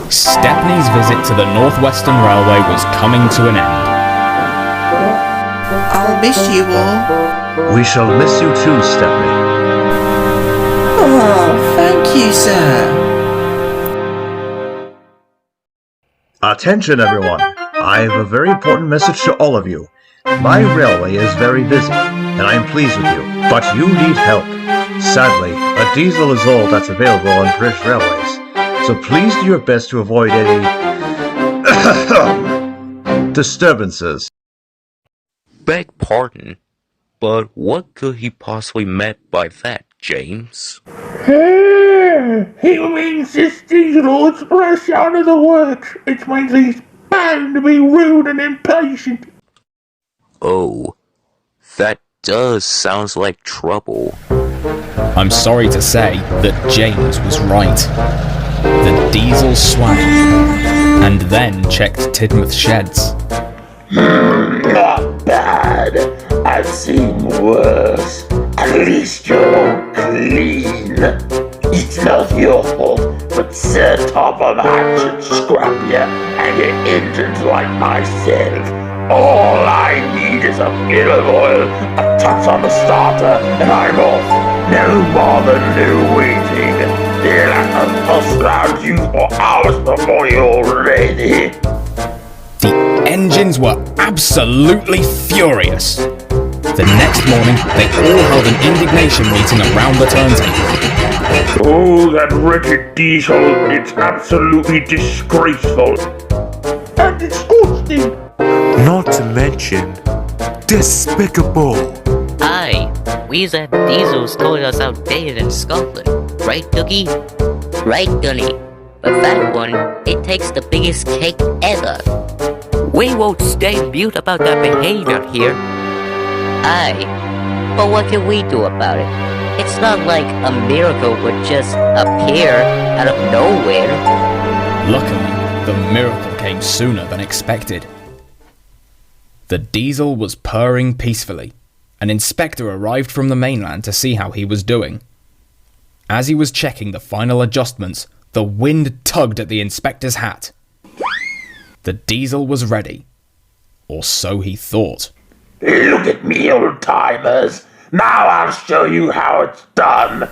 Stepney's visit to the Northwestern Railway was coming to an end. I'll miss you all. We shall miss you too, Stepney. Oh, thank you, sir. Attention, everyone. I have a very important message to all of you. My railway is very busy, and I am pleased with you, but you need help. Sadly, a diesel is all that's available on British Railways, so please do your best to avoid any disturbances. Beg pardon, but what could he possibly meant by that, James? He means this diesel express out of the works. It means he's bound to be rude and impatient. Oh, that does sounds like trouble. I'm sorry to say that James was right. The diesel swam, and then checked Tidmouth sheds. Not bad. I've seen worse. At least you're all clean. It's not your fault, but Sir Topperman should scrap you and your engines like myself. All I need is a bit of oil, a touch on the starter, and I'm off. No more than no waiting. They'll have to bust around you for hours before you're ready. The engines were absolutely furious. The next morning, they all held an indignation meeting around the turntable. Oh, that wretched diesel, it's absolutely disgraceful. And disgusting. Not to mention, despicable. Aye, we that diesel's totally us outdated in Scotland. Right, Doogie? Right, Gunny. But that one, it takes the biggest cake ever. We won't stay mute about that behavior here. Aye, but what can we do about it? It's not like a miracle would just appear out of nowhere. Luckily, the miracle came sooner than expected. The diesel was purring peacefully. An inspector arrived from the mainland to see how he was doing. As he was checking the final adjustments, the wind tugged at the inspector's hat. The diesel was ready. Or so he thought. Look at me, old timers. Now I'll show you how it's done.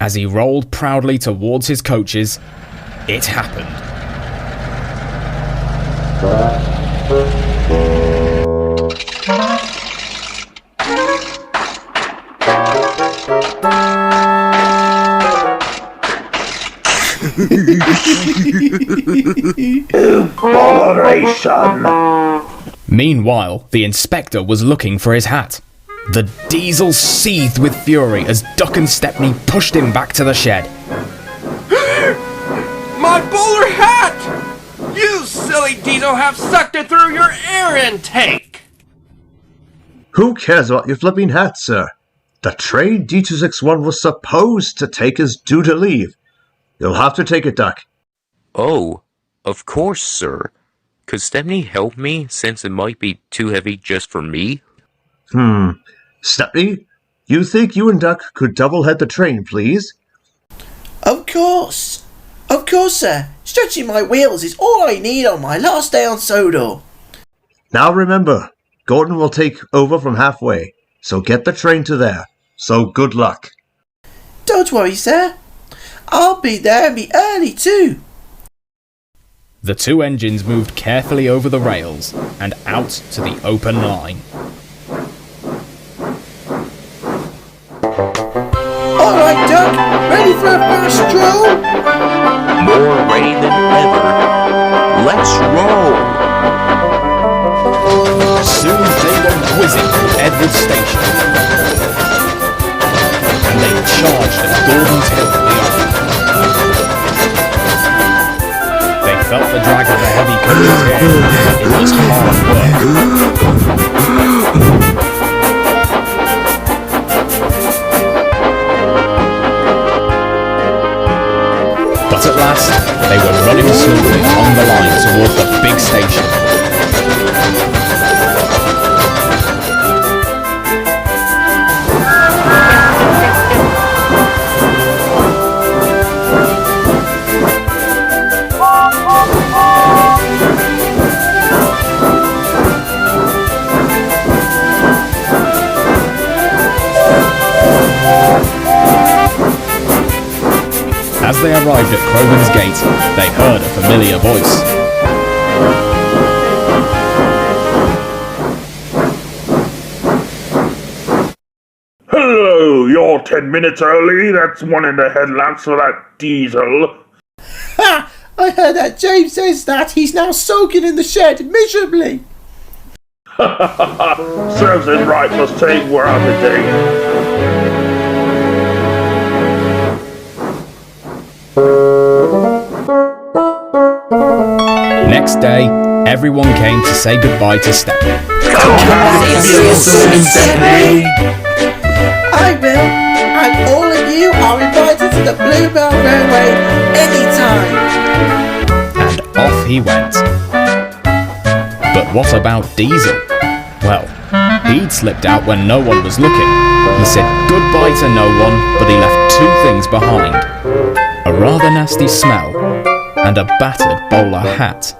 As he rolled proudly towards his coaches, it happened. Botheration. Meanwhile, the inspector was looking for his hat. The diesel seethed with fury as Duck and Stepney pushed him back to the shed. My bowler hat! You silly diesel have sucked it through your air intake! Who cares about your flipping hat, sir? The train D261 was supposed to take is due to leave. You'll have to take it, Duck. Oh, of course, sir. Could Stepney help me, since it might be too heavy just for me? Stepney, you think you and Duck could double-head the train, please? Of course, sir. Stretching my wheels is all I need on my last day on Sodor. Now remember, Gordon will take over from halfway, so get the train to there. So good luck. Don't worry, sir. I'll be there and be early too. The two engines moved carefully over the rails and out to the open line. All right, Duck. Ready for a fast stroll? More ready than ever. Let's roll! Soon they were whizzing through Edward Station, and they charged at Gordon's Hill beyond. They felt the drag of the heavy coach's head. It was hard work. But at last, they were running smoothly on the line toward the big station. As they arrived at Crowman's gate, they heard a familiar voice. Hello, you're 10 minutes early. That's one in the headlamps for that diesel. Ha! I heard that James says that he's now soaking in the shed miserably. Serves him right, must take we're out the day. Next day, everyone came to say goodbye to Stephanie. I will, and all of you are invited to the Bluebell Railway anytime. And off he went. But what about Diesel? Well, he'd slipped out when no one was looking. He said goodbye to no one, but he left two things behind. A rather nasty smell and a battered bowler hat.